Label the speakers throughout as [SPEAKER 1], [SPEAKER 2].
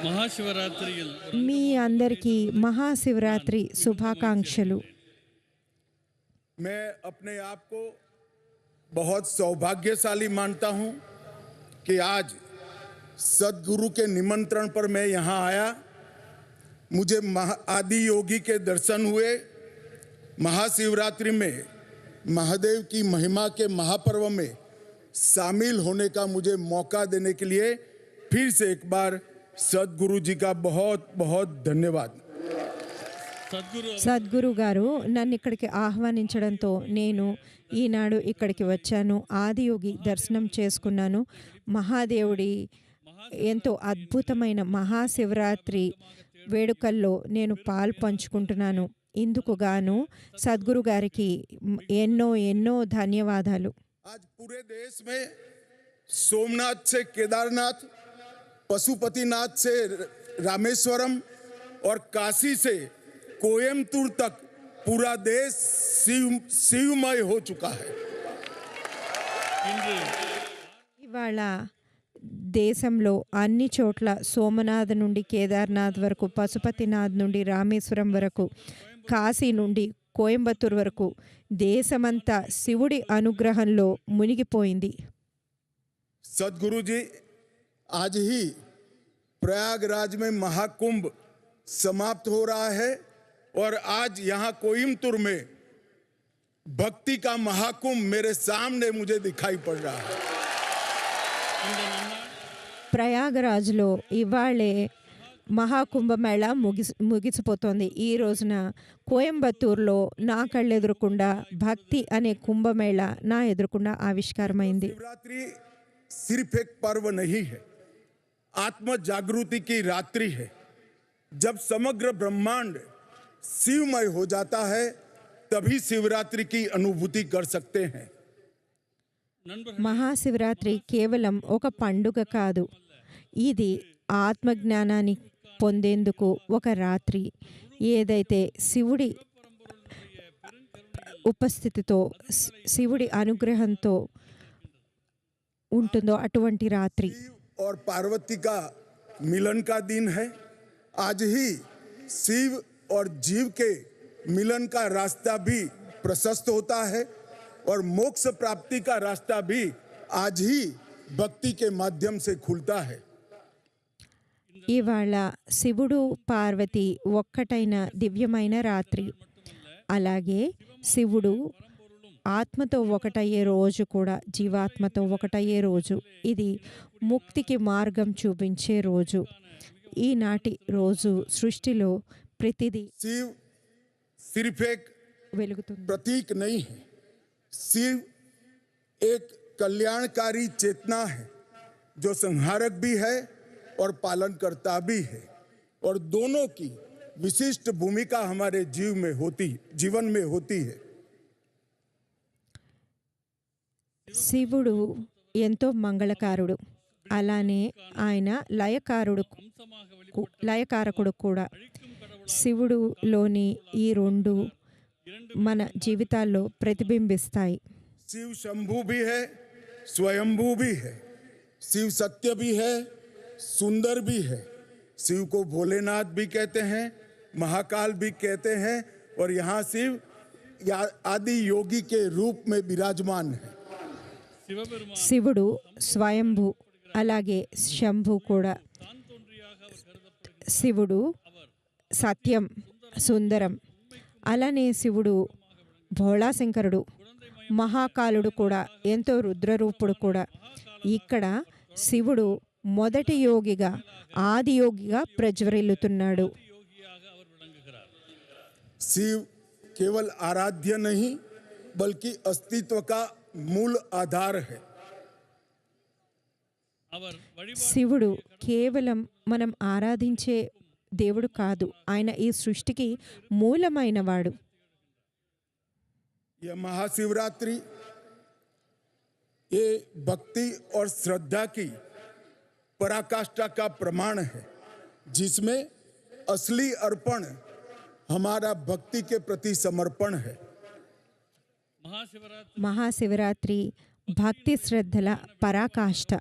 [SPEAKER 1] మహాశివరాత్రి
[SPEAKER 2] మీ అందరికీ మహాశివరాత్రి శుభాకాంక్షలు.
[SPEAKER 3] मैं अपने आप को बहुत सौभाग्यशाली मानता हूं कि आज सदगुरु के निमंत्रण पर मैं यहां आया. मुझे आदि योगी के दर्शन हुए. महाशिवरात्रि में महादेव की महिमा के महापर्व में शामिल होने का मुझे मौका देने के लिए फिर से एक बार सदगुरु जी का बहुत बहुत धन्यवाद.
[SPEAKER 2] సద్గురు గారు నన్ను ఇక్కడికి ఆహ్వానించడంతో నేను ఈనాడు ఇక్కడికి వచ్చాను. ఆదియోగి దర్శనం చేసుకున్నాను. మహాదేవుడి ఎంతో అద్భుతమైన మహాశివరాత్రి వేడుకల్లో నేను పాలు పంచుకుంటున్నాను. ఇందుకు గాను సద్గురు గారికి ఎన్నో ఎన్నో ధన్యవాదాలు.
[SPEAKER 3] आज पूरे देश में सोमनाथ से केदारनाथ, पशुपतिनाथ से रामेश्वरम और काशी से कोयम्बतूर तक पूरा देश शिवमय हो चुका है.
[SPEAKER 2] ఇవాళ దేశంలో అన్ని చోట్ల సోమనాథ్ నుండి కేదార్నాథ్ వరకు, పశుపతినాథ్ నుండి రామేశ్వరం వరకు, కాశీ నుండి కోయంబత్తూర్ వరకు దేశమంతా శివుడి అనుగ్రహంలో మునిగిపోయింది.
[SPEAKER 3] सदगुरु जी आज ही प्रयागराज में महाकुंभ समाप्त हो रहा है और आज यहाँ कोयम्बतूर में भक्ति का महाकुंभ मेरे सामने मुझे दिखाई पड़ रहा है.
[SPEAKER 2] ప్రయాగరాజ్లో ఇవాళే మహాకుంభమేళ ముగిసిపోతోంది. ఈ రోజున కోయంబత్తూర్లో నా కళ్ళెదురకుండా భక్తి అనే కుంభమేళ నా ఎదురకుండా ఆవిష్కారమైంది.
[SPEAKER 3] शिवरात्रि सिर्फ एक पर्व नहीं है, आत्म जागृति की रात्रि है. जब समग्र ब्रह्मांड शिवमय हो जाता है तभी शिवरात्रि की अनुभूति कर सकते हैं.
[SPEAKER 2] మహాశివరాత్రి కేవలం ఒక పండుగ కాదు, ఇది ఆత్మజ్ఞానాన్ని పొందేందుకు ఒక రాత్రి. ఏదైతే శివుడి ఉపస్థితితో, శివుడి అనుగ్రహంతో ఉంటుందో అటువంటి రాత్రి.
[SPEAKER 3] और पार्वती का मिलन का दिन है. आज ही शिव और जीव के मिलन का रास्ता भी प्रशस्त होता है और मोक्ष प्राप्ति का रास्ता भी आज ही भक्ति के माध्यम से खुलता है.
[SPEAKER 2] ఇవాళ శివుడు పార్వతి ఒక్కటైన దివ్యమైన రాత్రి. అలాగే శివుడు ఆత్మతో ఒకటయ్యే రోజు కూడా, జీవాత్మతో ఒకటయ్యే రోజు. ఇది ముక్తికి మార్గం చూపించే రోజు. ఈనాటి రోజు సృష్టిలో ప్రతిదీ
[SPEAKER 3] शिव सिर्फ एक
[SPEAKER 2] వెలుగుతుంది.
[SPEAKER 3] प्रतीक नहीं है, शिव एक कल्याणकारी चेतना है जो संहारक भी है और पालनकर्ता भी है. और दोनों की विशिष्ट भूमिका हमारे जीवन में होती है.
[SPEAKER 2] శివుడు ఎంతో మంగళకారుడు, అలానే ఆయన లయకారకుడు కూడా. శివుడులోని ఈ రెండు మన జీవితాల్లో ప్రతిబింబిస్తాయి.
[SPEAKER 3] शिव शंभु भी है, स्वयंभू भी है. शिव सत्य भी है, सुंदर भी है. शिव को भोलेनाथ भी कहते हैं, महाकाल भी कहते हैं. और यहाँ शिव आदि योगी के रूप में विराजमान है.
[SPEAKER 2] శివుడు స్వయంభూ, అలాగే శంభు కూడా. శివుడు సత్యం, సుందరం. అలానే శివుడు భోళాశంకరుడు, మహాకాలుడు కూడా, ఎంతో రుద్రరూపుడు కూడా. ఇక్కడ శివుడు మొదటి యోగిగా, ఆది యోగిగా ప్రజ్వరిల్లుతున్నాడు.
[SPEAKER 3] शिव केवल आराध्य नहीं बल्कि अस्तित्व का मूल आधार है.
[SPEAKER 2] శివుడు కేవలం మనం ఆరాధించే దేవుడు కాదు, ఆయన ఈ సృష్టికి మూలమైన వాడు.
[SPEAKER 3] यह महाशिवरात्रि ये भक्ति और श्रद्धा की पराकाष्ठा का प्रमाण है, जिसमें असली अर्पण हमारा भक्ति के प्रति समर्पण है.
[SPEAKER 2] మహాశివరాత్రి భక్తి శ్రద్ధల పరాకాష్ఠ.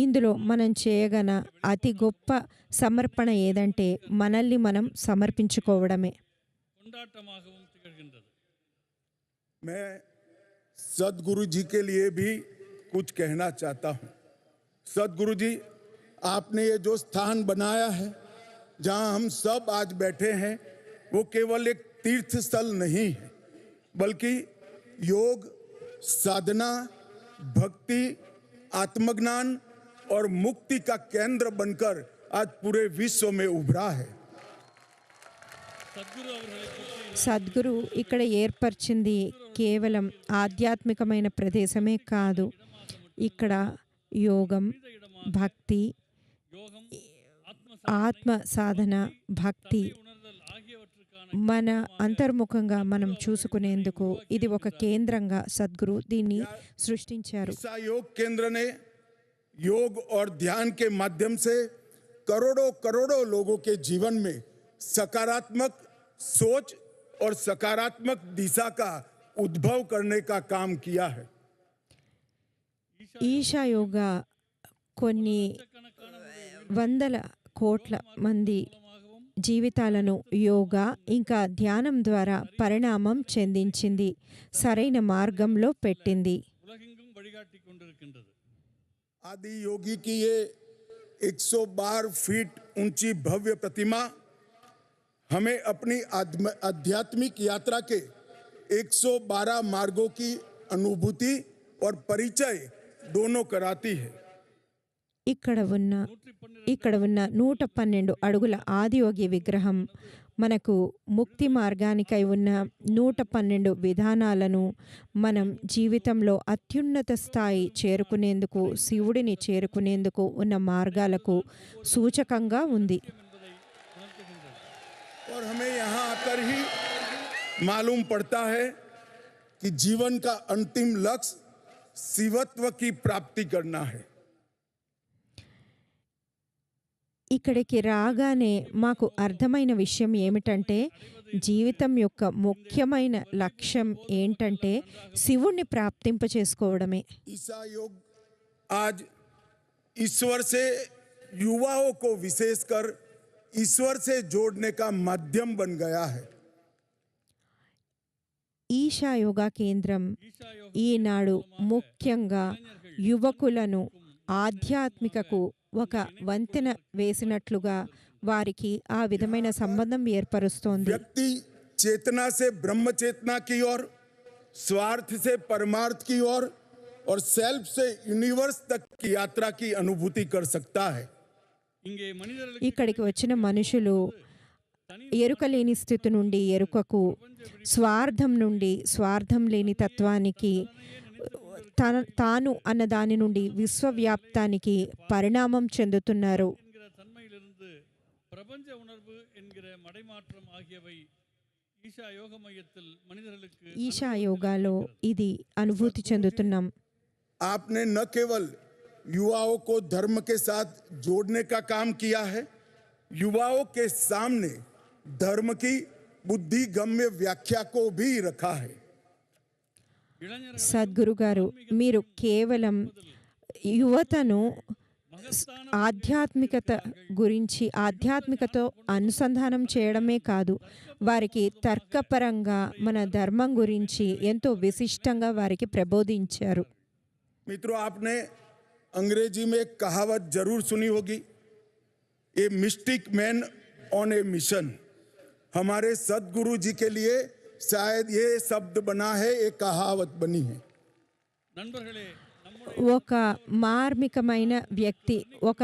[SPEAKER 2] ఇందులో మనం చేయగల అతి గొప్ప సమర్పణ ఏదంటే మనల్ని మనం సమర్పించుకోవడమే.
[SPEAKER 1] கொண்டாட்டமாகவும் திகழ்கின்றது.
[SPEAKER 3] मैं सदगुरु जी के लिए भी कुछ कहना चाहता हूं। सदगुरु जी, आपने ये जो स्थान बनाया है जहां हम सब आज बैठे हैं, वो केवल एक तीर्थ स्थल नहीं है, बल्कि योग, साधना, भक्ति, आत्मज्ञान और मुक्ति का केंद्र बनकर आज पूरे विश्व में उभरा है।
[SPEAKER 1] சத்குரு அவர்களை பற்றி
[SPEAKER 2] సద్గురు ఇక్కడ ఏర్పరిచింది కేవలం ఆధ్యాత్మికమైన ప్రదేశమే కాదు. ఇక్కడ యోగం, భక్తి,
[SPEAKER 1] யோகம்,
[SPEAKER 2] ఆత్మ సాధన, భక్తి
[SPEAKER 1] உணர்தல் ஆகியவற்றுக்கான
[SPEAKER 2] మన అంతర్ముఖంగా మనం చూసుకునేందుకు ఇది ఒక కేంద్రంగా సద్గురు దీన్ని సృష్టించారు.
[SPEAKER 3] ईसा योग केंद्र ने योग और ध्यान के माध्यम से करोड़ों करोड़ों लोगों के जीवन में सकारात्मक सोच और सकारात्मक दिशा का उद्भव करने का काम किया है।
[SPEAKER 2] ఈశా యోగా కొన్ని వందల కోట్ల మంది జీవితాలను యోగా ఇంకా ధ్యానం ద్వారా పరిణామం చెందించింది, సరైన మార్గంలో పెట్టింది.
[SPEAKER 1] உலகெங்கும் வழிகாட்டி கொண்டிருக்கின்றது.
[SPEAKER 3] आदि योगी की ये 112 फीट ऊंची भव्य प्रतिमा हमें अपनी आध्यात्मिक यात्रा के 112 मार्गों की अनुभूति और परिचय दोनों कराती है।
[SPEAKER 2] ఇక్కడ ఉన్న 112 అడుగుల ఆదియోగి విగ్రహం మనకు ముక్తి మార్గానికై ఉన్న 112 విధానాలను, మనం జీవితంలో అత్యున్నత స్థాయి చేరుకునేందుకు, శివుడిని చేరుకునేందుకు ఉన్న మార్గాలకు సూచకంగా ఉంది.
[SPEAKER 3] और हमें यहाँ आकर ही मालूम पड़ता है कि जीवन का अंतिम लक्ष्य शिवत्व की प्राप्ति करना है।
[SPEAKER 2] ఇక్కడికి రాగానే మాకు అర్థమైన విషయం ఏమిటంటే, జీవితం యొక్క ముఖ్యమైన లక్ష్యం ఏంటంటే శివుణ్ణి ప్రాప్తింప చేసుకోవడమే.
[SPEAKER 3] ईसा योग आज ईश्वर से युवाओं को विशेषकर ईश्वर से जोड़ने का माध्यम बन गया है।
[SPEAKER 2] ఈశా యోగా కేంద్రం ఈనాడు ముఖ్యంగా యువకులను ఆధ్యాత్మికకు ఒక వంతెన వేసినట్లుగా వారికి ఆ విధమైన సంబంధం ఏర్పరుస్తోంది.
[SPEAKER 3] व्यक्ति चेतना से ब्रह्म चेतना की ओर, स्वार्थ से परमार्थ की ओर और सेल्फ से यूनिवर्स तक की यात्रा की अनुभूति कर सकता है।
[SPEAKER 1] இங்கே மனிதர்களுக்கு
[SPEAKER 2] ఇక్కడికి వచ్చిన మనుషులు ఎరుక లేని స్థితి నుండి ఎరుకకు, స్వార్థం నుండి స్వార్థం లేని తత్వానికి, తాను అన్న దాని నుండి విశ్వవ్యాప్తానికి పరిణామం చెందుతున్నారు.
[SPEAKER 1] என்கிற தன்மையிலிருந்து பிரபஞ்ச உணர்வு என்கிற மடைமாற்றம் ஆகியவை ஈஷா யோக மையத்தில் மனிதர்களுக்கு
[SPEAKER 2] ఈశా యోగాలో ఇది అనుభూతి చెందుతున్నాం.
[SPEAKER 3] आपने न केवल युवाओं को धर्म के साथ जोड़ने का काम किया है, युवाओं के सामने धर्म की बुद्धिगम्य व्याख्या को भी रखा है।
[SPEAKER 1] இளைஞர்கள்
[SPEAKER 2] సద్గురు గారు, మీరు కేవలం యువతను ఆధ్యాత్మికత గురించి, ఆధ్యాత్మికతో అనుసంధానం చేయడమే కాదు, వారికి తర్కపరంగా మన ధర్మం గురించి ఎంతో విశిష్టంగా వారికి ప్రబోధించారు.
[SPEAKER 3] मित्रों, आपने अंग्रेजी में एक कहावत जरूर सुनी होगी, a mystic man on A mission. हमारे सदगुरु जी के लिए शायद ये शब्द बना है, एक कहावत बनी है।
[SPEAKER 1] நண்பர்களே, நம்முடைய
[SPEAKER 2] ఒక మార్మికమైన వ్యక్తి ఒక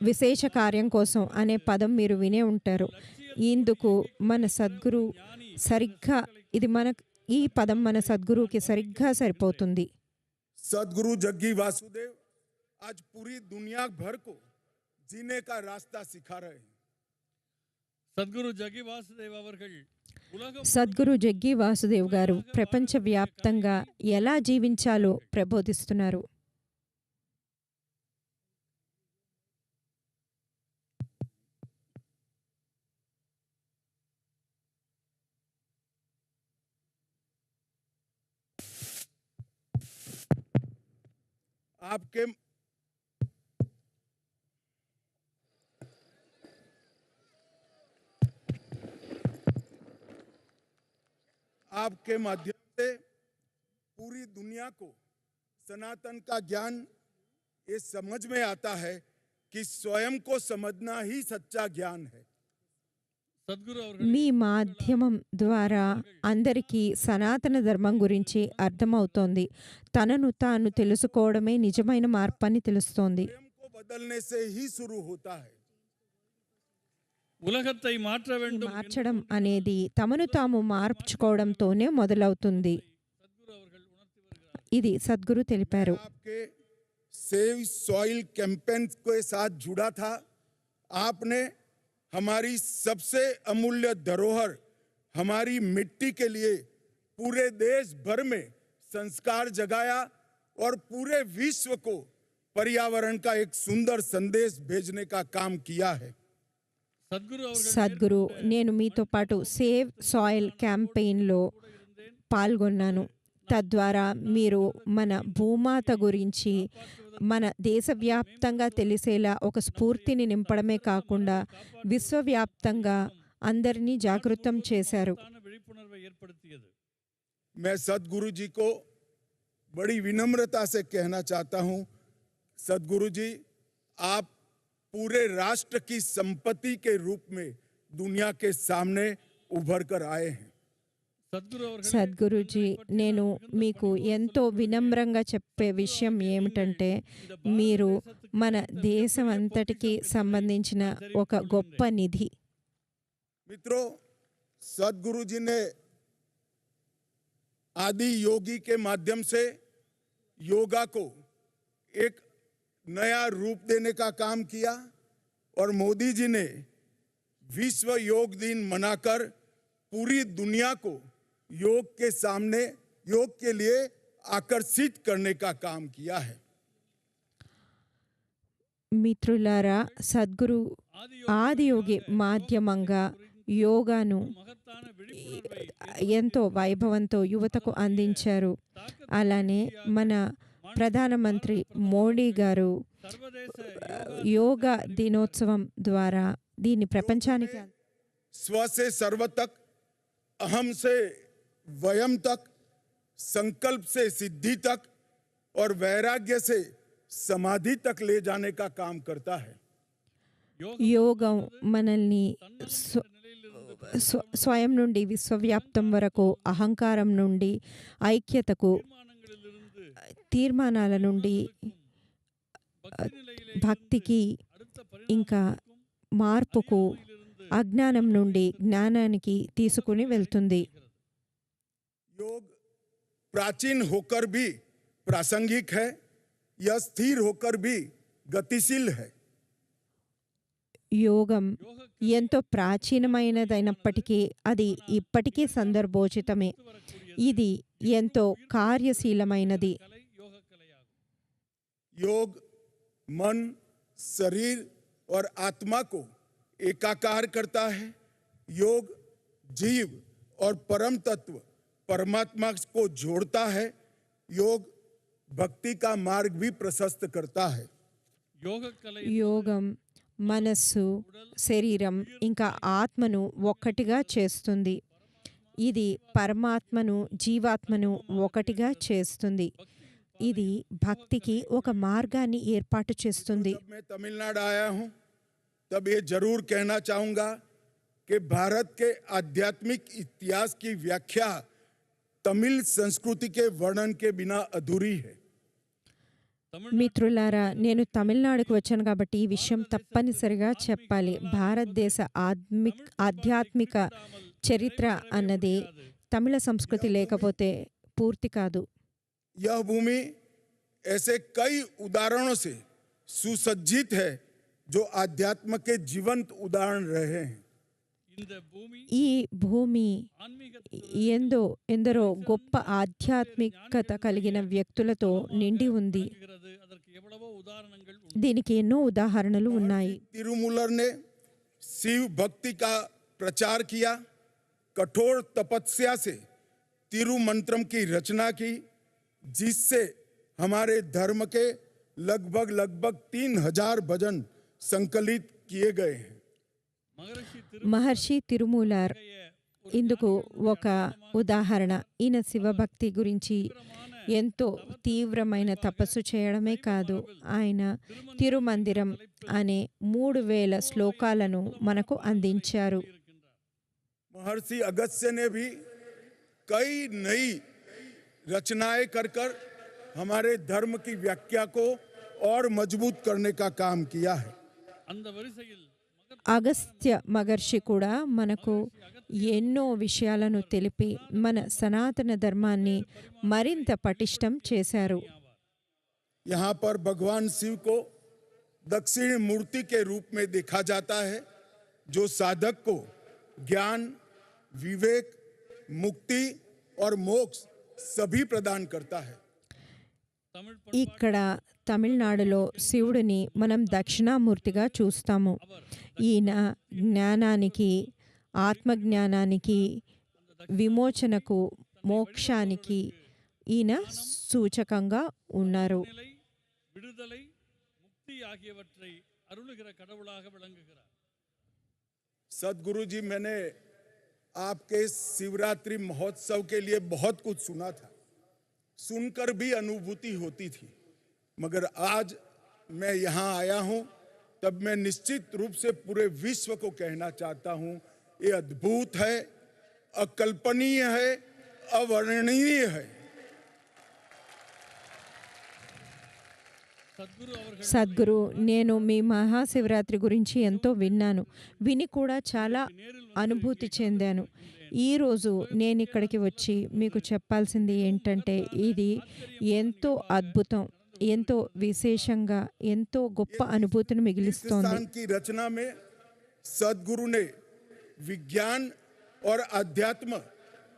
[SPEAKER 2] విశేష కార్యం కోసం అనే పదం మీరు వినే ఉంటారు. ఇందుకు మన సద్గురు సరిగ్గా ఈ పదం మన సద్గురువుకి సరిగ్గా సరిపోతుంది.
[SPEAKER 3] सदगुरु जग्गी वासुदेव आज पूरी दुनिया भर को जीने का रास्ता सिखा रहे हैं।
[SPEAKER 1] சத்குரு ஜகி வாசுதேவ் அவர்கள் உலகம்
[SPEAKER 2] సద్గురు జగ్గి వాసుదేవ్ గారు ప్రపంచవ్యాప్తంగా ఎలా జీవించాలో ప్రబోధిస్తున్నారు.
[SPEAKER 3] आपके आपके माध्यम से पूरी दुनिया को सनातन का ज्ञान ये समझ में आता है कि स्वयं को समझना ही सच्चा ज्ञान है।
[SPEAKER 1] సద్గురు అవர்கள்
[SPEAKER 2] మీ మాధ్యమం ద్వారా అందరికీ సనాతన ధర్మం గురించి అర్థమవుతోంది. తనను తాను తెలుసుకోవడమే నిజమైన మార్పు అని తెలుస్తోంది.
[SPEAKER 3] स्वयं को बदलने से ही शुरू होता है।
[SPEAKER 1] ఉలగத்தை మాట్ర வேண்டும்
[SPEAKER 2] మార్చడం అనేది తమను తాము మార్చుకోవడంతోనే మొదలవుతుంది.
[SPEAKER 1] సద్గురు అవர்கள் ఉణర్తి வருகிறார்.
[SPEAKER 2] ఇది సద్గురు తెలిపారు.
[SPEAKER 3] आपके सेव सॉइल कैंपेन के साथ जुड़ा था। आपने हमारी सबसे अमूल्य धरोहर हमारी मिट्टी के लिए पूरे देश भर में संस्कार जगाया और पूरे विश्व को पर्यावरण का एक सुंदर संदेश भेजने का काम किया है।
[SPEAKER 1] సద్గురు అవர்கள்
[SPEAKER 2] సద్గురు, నేను మీతో పాటు సేవ్ సాయిల్ క్యాంపెయిన్లో పాల్గొన్నాను. తద్వారా మీరు మన భూమాత గురించి మన దేశవ్యాప్తంగా తెలిసేలా ఒక స్ఫూర్తిని నింపడమే కాకుండా విశ్వవ్యాప్తంగా అందరినీ జాగృతం చేశారు.
[SPEAKER 1] తాను విழிப்புணர்வை ஏற்படுத்தியது.
[SPEAKER 3] मैं सदगुरु जी को बड़ी विनम्रता से कहना चाहता हूं, सदगुरु जी आप पूरे राष्ट्र की संपत्ति के रूप में दुनिया के सामने उभर कर आए हैं।
[SPEAKER 1] సద్గురు అవர்கள்
[SPEAKER 2] సద్గురుజీ, నేను మీకు ఎంతో వినమ్రంగా చెప్పే విషయం ఏమిటంటే, మీరు మన దేశం అంతటికి సంబంధించిన ఒక గొప్ప నిధి.
[SPEAKER 3] मित्रों, सदगुरु जी ने आदि योगी के माध्यम से योगा को एक नया रूप देने का काम किया और मोदी जी ने विश्व योग दिन मनाकर पूरी दुनिया को योग के सामने योग के लिए आकर्षित करने का काम किया है।
[SPEAKER 2] మిత్రులారా, సద్గురు ఆదియోగి మాధ్యమంగా యోగాను
[SPEAKER 1] మహత్తాన విழிப்புணர்வை
[SPEAKER 2] ఎంతో వైభవంతో యువతకు అందించారు. అలానే మన ప్రధానమంత్రి మోడీ గారు
[SPEAKER 1] సర్వదేశ
[SPEAKER 2] యోగా దినోత్సవం ద్వారా దీన్ని ప్రపంచానికి
[SPEAKER 3] स्व से सर्व तक, अहम से वयम तक, संकल्प से सिद्धि तक और वैराग्य से समाधि तक ले जाने का काम करता है।
[SPEAKER 2] యోగం మనల్ని స్వయం నుండి విశ్వవ్యాప్తం వరకు, అహంకారం నుండి ఐక్యతకు,
[SPEAKER 1] తీర్మానங்களிலிருந்து
[SPEAKER 2] తీర్మానాల నుండి
[SPEAKER 1] భక్తి నిலையிலே
[SPEAKER 2] భక్తికి,
[SPEAKER 1] அடுத்த
[SPEAKER 2] ఇంకా మార్పుకు, అజ్ఞానం నుండి జ్ఞానానికి తీసుకుని వెళ్తుంది.
[SPEAKER 3] योग प्राचीन होकर भी प्रासंगिक है, यह स्थिर होकर भी गतिशील है।
[SPEAKER 2] యోగం ఎంతో ప్రాచీనమైనదైనప్పటికీ అది ఇప్పటికీ సందర్భోచితమే. ఇది ఎంతో కార్యశీలమైనది.
[SPEAKER 1] கலை யோக கலையாகும்.
[SPEAKER 3] योग मन, शरीर और आत्मा को एकाकार करता है। योग जीव और परम तत्व परमात्मा को जोड़ता है। योग भक्ति का मार्ग भी प्रशस्त करता है।
[SPEAKER 1] యోగ కళ
[SPEAKER 2] యోగం మనస్సు, శరీరం ఇంకా ఆత్మను ఒక్కటిగా చేస్తుంది. ఇది పరమాత్మను, జీవాత్మను ఒకటిగా చేస్తుంది. ఇది భక్తికి ఒక మార్గాన్ని ఏర్పాటు చేస్తుంది.
[SPEAKER 3] जब मैं तमिलनाडु आया हूं तब ये जरूर कहना चाहूंगा कि भारत के आध्यात्मिक इतिहास की व्याख्या तमिल संस्कृति के वर्णन के बिना अधूरी है।
[SPEAKER 2] మిత్రులారా, నేను తమిళనాడుకు వచ్చాను కాబట్టి ఈ విషయం తప్పనిసరిగా చెప్పాలి. భారతదేశ ఆధ్యాత్మిక చరిత్ర అన్నది తమిళ సంస్కృతి లేకపోతే పూర్తి కాదు.
[SPEAKER 3] यह भूमि ऐसे कई उदाहरणों से सुसज्जित है जो अध्यात्म के जीवंत उदाहरण रहे हैं।
[SPEAKER 1] இந்த பூமி
[SPEAKER 2] ఈ భూమి
[SPEAKER 1] ஆன்மீக
[SPEAKER 2] ఎందరో గొప్ప ఆధ్యాత్మికత కలిగిన వ్యక్తులతో నిండి ఉంది.
[SPEAKER 1] விளங்குகிறது. அதற்கு எவ்வளவோ உதாரணங்கள் உண்டு.
[SPEAKER 2] దీనికి ఎన్నో ఉదాహరణలు ఉన్నాయి.
[SPEAKER 3] तिरुमूलर ने शिव भक्ति का प्रचार किया, कठोर तपस्या से तिरुमंत्रम की रचना की, जिससे हमारे धर्म के लगभग 3000 भजन संकलित किए गए हैं।
[SPEAKER 1] மகரிஷி
[SPEAKER 2] మహర్షి తిరుమూలర్ ఇందుకు ఒక ఉదాహరణ ఈయన శివభక్తి గురించి ఎంతో తీవ్రమైన తపస్సు చేయడమే కాదు, ఆయన తిరుమందిరం అనే 3000 శ్లోకాలను మనకు అందించారు.
[SPEAKER 3] महर्षि अगस्त्य ने भी कई नई रचनाएं कर कर हमारे धर्म की व्याख्या को और मजबूत करने का काम किया है.
[SPEAKER 1] அந்த வரிசையில்
[SPEAKER 2] అగస్త్య మహర్షి కూడా మనకు ఎన్నో విషయాలను తెలిపి మన సనాతన ధర్మాన్ని మరింత పటిష్టం చేశారు.
[SPEAKER 3] यहाँ पर भगवान शिव को दक्षिण मूर्ति के रूप में देखा जाता है, जो साधक को ज्ञान, विवेक, मुक्ति और मोक्ष सभी प्रदान करता है.
[SPEAKER 1] தமிழ்
[SPEAKER 2] ఇక్కడ తమిళనాడులో శివుడిని మనం దక్షిణామూర్తిగా చూస్తాము. ఈయన జ్ఞానానికి, ఆత్మజ్ఞానానికి, విమోచనకు, మోక్షానికి ఈయన సూచకంగా ఉన్నారు.
[SPEAKER 1] நிலை, விடுதலை, முக்தி ஆகியவற்றை அருளுகிற கடவுளாக விளங்குகிறார்.
[SPEAKER 3] सदगुरु जी, मैंने आपके शिवरात्रि महोत्सव के लिए बहुत कुछ सुना था, सुनकर भी अनुभूति होती थी, मगर आज मैं यहाँ आया हूँ तब मैं निश्चित रूप से पूरे विश्व को कहना चाहता हूँ, ये अद्भुत है, अकल्पनीय है, अवर्णनीय है.
[SPEAKER 1] சத்குரு அவர்கள்
[SPEAKER 2] సద్గురు, నేను మీ మహాశివరాత్రి గురించి ఎంతో విన్నాను, విని కూడా చాలా అనుభూతి చెందాను. ఈరోజు నేను ఇక్కడికి వచ్చి మీకు చెప్పాల్సింది ఏంటంటే, ఇది ఎంతో అద్భుతం, ఎంతో విశేషంగా, ఎంతో గొప్ప అనుభూతిని మిగిలిస్తోంది.
[SPEAKER 3] हिंदुस्तान की रचना में सदगुरु ने विज्ञान और अध्यात्म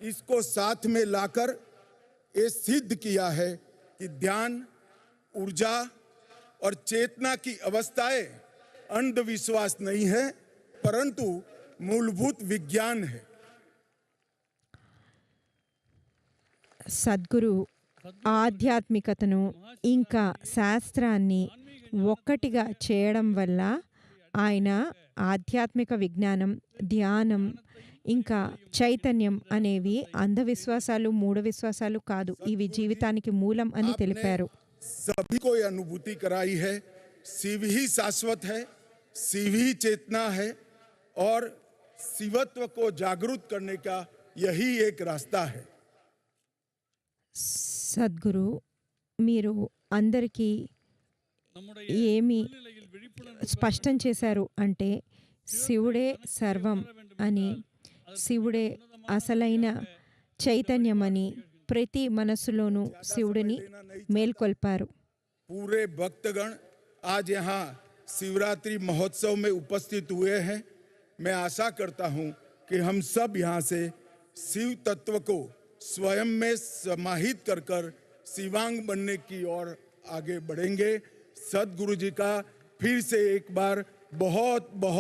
[SPEAKER 3] इसको साथ में लाकर ये सिद्ध किया है कि ध्यान, ऊर्जा और चेतना की अवस्थाएं अंधविश्वास नहीं है, परंतु मूलभूत विज्ञान है.
[SPEAKER 2] సద్గురు ఆధ్యాత్మికతను ఇంకా శాస్త్రాన్ని ఒక్కటిగా చేయడం వల్ల ఆయన ఆధ్యాత్మిక విజ్ఞానం, ధ్యానం ఇంకా చైతన్యం అనేవి అంధవిశ్వాసాలు, మూఢ విశ్వాసాలు కాదు, ఇవి జీవితానికి మూలం అని తెలిపారు.
[SPEAKER 3] सभी को ये अनुभूति कराई है, शिव ही शाश्वत है, शिव ही चेतना है और शिवत्व को जागरूक करने का यही एक रास्ता है.
[SPEAKER 2] సద్గురు, మీరు అందరికీ
[SPEAKER 1] நம்முடைய
[SPEAKER 2] ఏమి
[SPEAKER 1] நிலையில் விழிப்புணர்வு
[SPEAKER 2] స్పష్టం చేశారు అంటే, శివుడే సర్వం అని, శివుడే అసలైన చైతన్యమని ప్రతి మనస్సులోనూ శివుడిని మేల్కొల్పారు.
[SPEAKER 3] पूरे भक्तगण आज यहाँ शिवरात्रि महोत्सव में उपस्थित हुए हैं. मैं आशा करता हूँ कि हम सब यहाँ से शिव तत्व को स्वयं में समाहित कर कर शिवांग बनने की ओर आगे बढ़ेंगे. सदगुरु जी का फिर से एक बार बहुत बहुत